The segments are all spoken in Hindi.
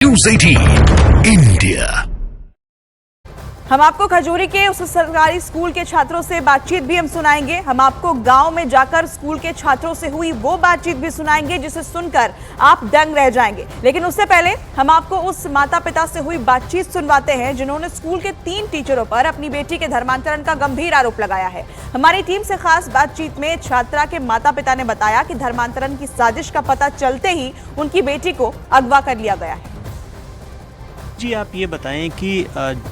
News 18 India. हम आपको खजूरी के उस सरकारी स्कूल के छात्रों से बातचीत भी हम सुनाएंगे। हम आपको गांव में जाकर स्कूल के छात्रों से हुई वो बातचीत भी सुनाएंगे जिसे सुनकर आप दंग रह जाएंगे। लेकिन उससे पहले हम आपको उस माता पिता से हुई बातचीत सुनवाते हैं जिन्होंने स्कूल के 3 टीचरों पर अपनी बेटी के धर्मांतरण का गंभीर आरोप लगाया है। हमारी टीम से खास बातचीत में छात्रा के माता पिता ने बताया कि धर्मांतरण की साजिश का पता चलते ही उनकी बेटी को अगवा कर लिया गया है। जी, आप ये बताएं कि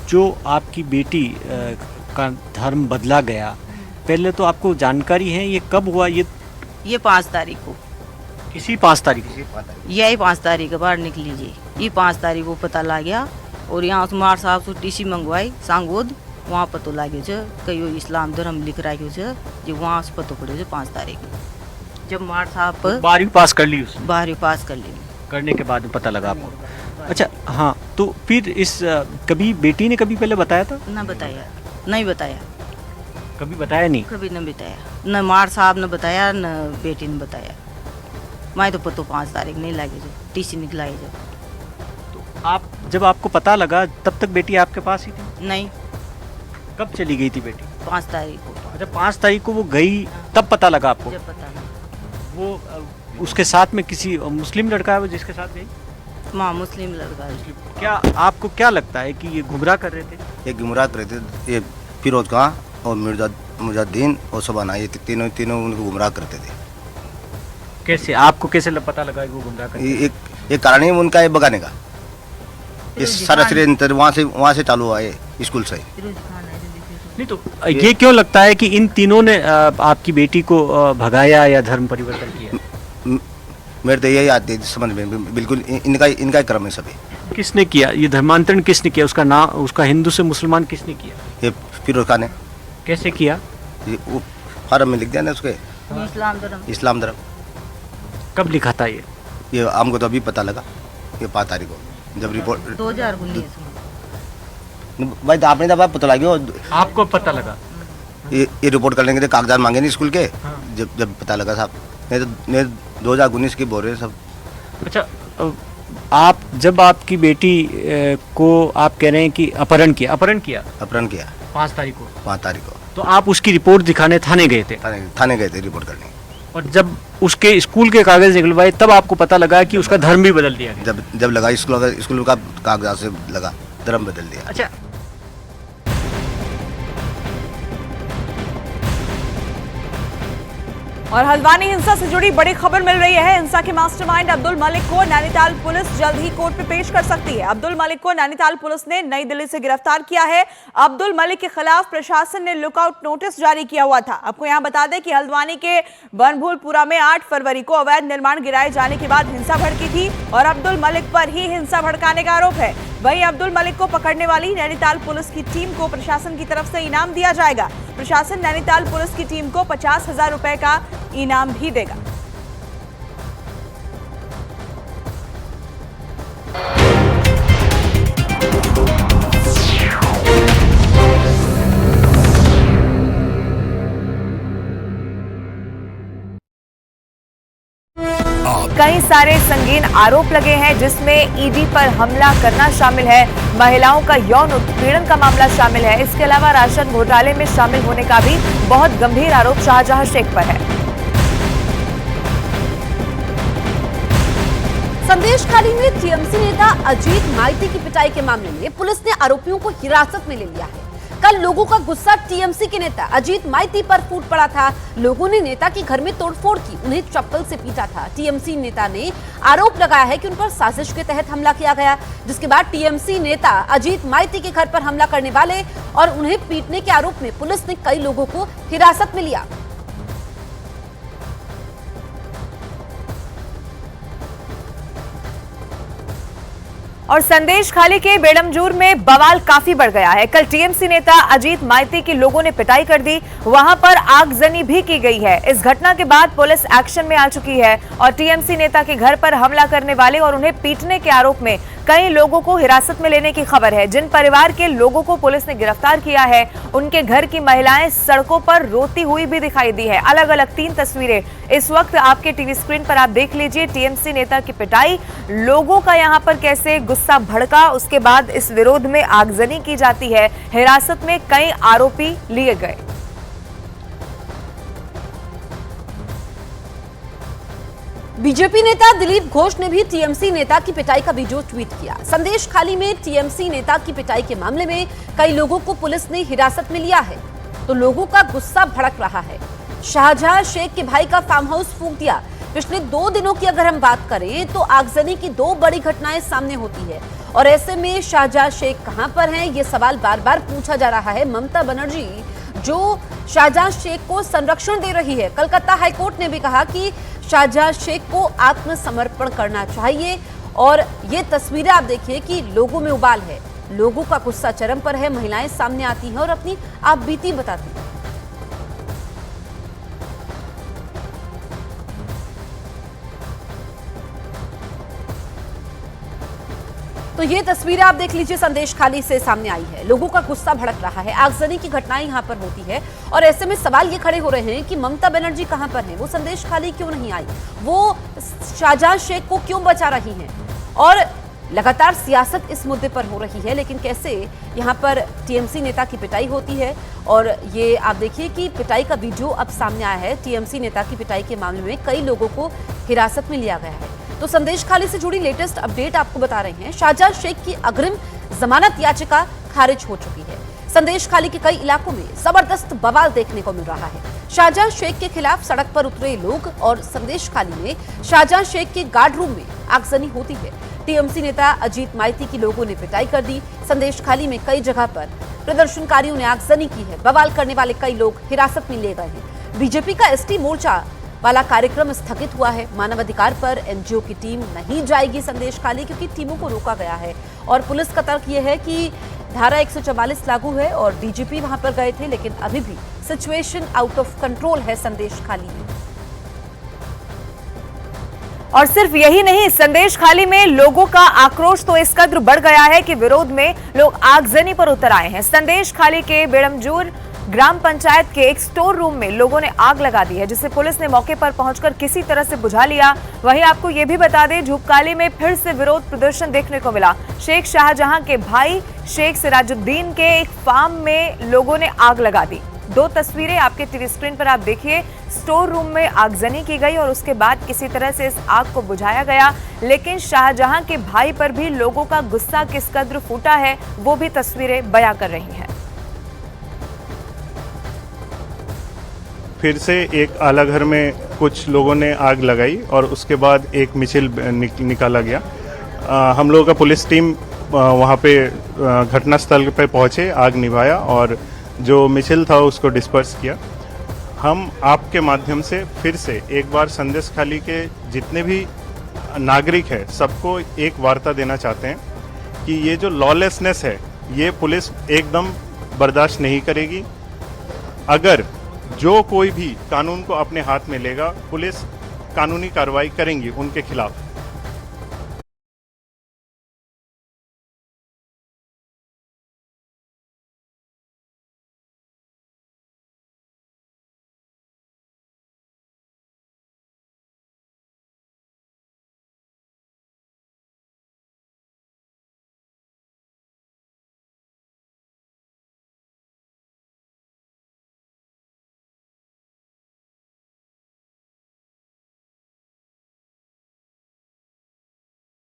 जो आपकी बेटी का धर्म बदला गया, पहले तो आपको जानकारी है ये कब हुआ? ये 5 तारीख को, किसी 5 तारीख यही 5 तारीख के बाहर निकली जी। ये 5 तारीख को पता लग गया और यहाँ उस्मार साहब से टीसी मंगवाई सांगोद, वहाँ पतो लगे जो कई इस्लाम धर्म लिख रहा है जी, वहाँ से पतो पड़े जो 5 तारीख को जब मार साहब 12वीं पास कर ली, उसने 12वीं पास कर ली। करने के बाद पता लगा आपको? अच्छा, हाँ, तो फिर इस कभी बेटी ने कभी पहले बताया था? न बताया, नहीं बताया, कभी बताया नहीं? कभी नहीं बताया, न मार साहब ने बताया न बेटी ने बताया। मैं तो पतो 5 तारीख नहीं लगी जो टीसी निकला है जो। तो आप जब आपको पता लगा तब तक बेटी आपके पास ही थी? नहीं, कब चली गई थी बेटी? 5 तारीख को। अच्छा, 5 तारीख को वो गई तब पता लगा आपको? जब पता लगा। वो उसके साथ में किसी मुस्लिम लड़का है वो जिसके साथ गई? माँ मुस्लिम लड़का है। क्या आपको क्या लगता है कि ये गुमराह कर रहे थे? ये गुमराह कर रहे थे। ये फिरोज खां और मुजाद्दीन और शबाना, ये तीनों उनको गुमराह करते थे। कैसे आपको कैसे पता लगा कि वो गुमराह कर रहे थे? एक कारण है उनका ये भगाने का। ये सारा षड्यंत्र वहाँ से चालू हुआ है, स्कूल से। नहीं तो ये क्यों लगता है कि इन तीनों ने आपकी बेटी को भगाया या धर्म परिवर्तन किया? मेरे तो यही आती है समझ में, बिल्कुल इनका ही क्रम है सभी। किसने किया ये धर्मांतरण? किसने किया? उसका नाम, उसका हिंदू से मुसलमान किसने किया? ये फिरोज खान ने। कैसे किया? ये वो फार्म में लिख दिया ना उसके, इस्लाम धर्म। कब लिखा था ये हमको तो अभी पता लगा, ये 5 तारीख को जब रिपोर्ट 2019 भाई तो आपने दबा पता लगा, आपको पता लगा? ये रिपोर्ट करने के लिए कागजात मांगे नहीं स्कूल के। हाँ। जब पता लगा साहब, नहीं 2019 की बोल रहे सब। अच्छा, आप जब आपकी बेटी को आप कह रहे हैं कि अपहरण किया 5 तारीख को, 5 तारीख को तो आप उसकी रिपोर्ट दिखाने थाने गए थे? थाने गए थे रिपोर्ट करने। और जब उसके स्कूल के कागज निकलवाए तब आपको पता लगा कि उसका धर्म भी बदल दिया गया? जब लगा स्कूल का कागजात से लगा, धर्म बदल दिया। अच्छा, और हल्द्वानी हिंसा से जुड़ी बड़ी खबर मिल रही है। हिंसा के मास्टरमाइंड अब्दुल मलिक को नैनीताल पुलिस जल्द ही कोर्ट में पेश कर सकती है। अब्दुल मलिक को नैनीताल पुलिस ने नई दिल्ली से गिरफ्तार किया है। अब्दुल मलिक के खिलाफ प्रशासन ने लुकआउट नोटिस जारी किया हुआ था। आपको यहां बता दें कि हल्द्वानी के बनभूलपुरा में 8 फरवरी को अवैध निर्माण गिराए जाने के बाद हिंसा भड़की थी और अब्दुल मलिक पर ही हिंसा भड़काने का आरोप है। वहीं अब्दुल मलिक को पकड़ने वाली नैनीताल पुलिस की टीम को प्रशासन की तरफ से इनाम दिया जाएगा। प्रशासन नैनीताल पुलिस की टीम को 50,000 रुपए का इनाम भी देगा। कई सारे संगीन आरोप लगे हैं जिसमें ईडी पर हमला करना शामिल है, महिलाओं का यौन उत्पीड़न का मामला शामिल है। इसके अलावा राशन घोटाले में शामिल होने का भी बहुत गंभीर आरोप शाहजहां शेख पर है। संदेशखाली में टीएमसी नेता अजीत माइती की पिटाई के मामले में पुलिस ने आरोपियों को हिरासत में ले लिया है। कल लोगों का गुस्सा टीएमसी के नेता अजीत माइती पर फूट पड़ा था। लोगों ने नेता के घर में तोड़फोड़ की, उन्हें चप्पल से पीटा था। टीएमसी नेता ने आरोप लगाया है कि उन पर साजिश के तहत हमला किया गया, जिसके बाद टीएमसी नेता अजीत माइती के घर पर हमला करने वाले और उन्हें पीटने के आरोप में पुलिस ने कई लोगों को हिरासत में लिया। और संदेशखाली के बेड़मजूर में बवाल काफी बढ़ गया है। कल टीएमसी नेता अजीत माइती की लोगों ने पिटाई कर दी, वहां पर आगजनी भी की गई है। इस घटना के बाद पुलिस एक्शन में आ चुकी है और टीएमसी नेता के घर पर हमला करने वाले और उन्हें पीटने के आरोप में कई लोगों को हिरासत में लेने की खबर है। जिन परिवार के लोगों को पुलिस ने गिरफ्तार किया है उनके घर की महिलाएं सड़कों पर रोती हुई भी दिखाई दी है। अलग अलग 3 तस्वीरें इस वक्त आपके टीवी स्क्रीन पर आप देख लीजिए। टीएमसी नेता की पिटाई, लोगों का यहां पर कैसे गुस्सा भड़का। उसके बाद इस विरोध में आगजनी की जाती है। हिरासत में कई आरोपी लिए गए। बीजेपी नेता दिलीप घोष ने भी टीएमसी नेता की पिटाई का वीडियो ट्वीट किया। संदेश खाली में टीएमसी नेता की पिटाई के मामले में कई लोगों को पुलिस ने हिरासत में लिया है, तो लोगों का गुस्सा भड़क रहा है। शाहजहां शेख के भाई का फार्म हाउस फूंक दिया। पिछले 2 दिनों की अगर हम बात करें तो आगजनी की 2 बड़ी घटनाएं सामने होती है, और ऐसे में शाहजहां शेख कहां पर हैं, ये सवाल बार बार पूछा जा रहा है। ममता बनर्जी जो शाहजहां शेख को संरक्षण दे रही है, कलकत्ता हाईकोर्ट ने भी कहा कि शाहजहां शेख को आत्मसमर्पण करना चाहिए। और ये तस्वीरें आप देखिए कि लोगों में उबाल है, लोगों का गुस्सा चरम पर है। महिलाएं सामने आती हैं और अपनी आप बीती बताती हैं। तो ये तस्वीरें आप देख लीजिए, संदेश खाली से सामने आई है। लोगों का गुस्सा भड़क रहा है, आगजनी की घटनाएं यहां पर होती है, और ऐसे में सवाल ये खड़े हो रहे हैं कि ममता बनर्जी कहां पर हैं, वो संदेश खाली क्यों नहीं आई, वो शाहजहां शेख को क्यों बचा रही हैं। और लगातार सियासत इस मुद्दे पर हो रही है, लेकिन कैसे यहां पर टीएमसी नेता की पिटाई होती है। और ये आप देखिए कि पिटाई का वीडियो अब सामने आया है। टीएमसी नेता की पिटाई के मामले में कई लोगों को हिरासत में लिया गया है। तो संदेश खाली से जुड़ी लेटेस्ट अपडेट आपको बता रहे हैं। शाहजहां शेख की अग्रिम जमानत याचिका खारिज हो चुकी है। संदेश खाली के कई इलाकों में जबरदस्त बवाल देखने को मिल रहा है। शाहजहां शेख के खिलाफ सड़क पर उतरे लोग, और संदेश खाली में शाहजहां शेख के गार्ड रूम में आगजनी होती है। टीएमसी नेता अजीत माइती की लोगों ने पिटाई कर दी। संदेश खाली में कई जगह पर प्रदर्शनकारियों ने आगजनी की है। बवाल करने वाले कई लोग हिरासत में लिए गए हैं। बीजेपी का एसटी मोर्चा वाला कार्यक्रम स्थगित हुआ है। मानवाधिकार पर एनजीओ की टीम नहीं जाएगी संदेश खाली, क्योंकि टीमों को रोका गया है। और पुलिस का तर्क यह है कि धारा 144 लागू है और डीजीपी वहां पर गए थे, लेकिन अभी भी सिचुएशन आउट ऑफ कंट्रोल है संदेश खाली में। और सिर्फ यही नहीं, संदेश खाली में लोगों का आक्रोश तो इस कद्र बढ़ गया है कि विरोध में लोग आगजनी पर उतर आए हैं। संदेश खाली के बेड़मजूर ग्राम पंचायत के एक स्टोर रूम में लोगों ने आग लगा दी है, जिसे पुलिस ने मौके पर पहुंचकर किसी तरह से बुझा लिया। वहीं आपको ये भी बता दें, झुपकाली में फिर से विरोध प्रदर्शन देखने को मिला। शेख शाहजहां के भाई शेख सिराजुद्दीन के एक फार्म में लोगों ने आग लगा दी। 2 तस्वीरें आपके टीवी स्क्रीन पर आप देखिए। स्टोर रूम में आगजनी की गई और उसके बाद किसी तरह से इस आग को बुझाया गया, लेकिन शाहजहां के भाई पर भी लोगों का गुस्सा किस कद्र फूटा है, वो भी तस्वीरें बयां कर रही हैं। फिर से एक आला घर में कुछ लोगों ने आग लगाई और उसके बाद एक मिছিল निकाला गया। हम लोगों का पुलिस टीम वहाँ पे घटनास्थल पे पहुँचे, आग निभाया और जो मिছিল था उसको डिस्पर्स किया। हम आपके माध्यम से फिर से एक बार संदेश खाली के जितने भी नागरिक हैं सबको एक वार्ता देना चाहते हैं कि ये जो लॉलेसनेस है ये पुलिस एकदम बर्दाश्त नहीं करेगी। अगर जो कोई भी कानून को अपने हाथ में लेगा, पुलिस कानूनी कार्रवाई करेंगी उनके खिलाफ।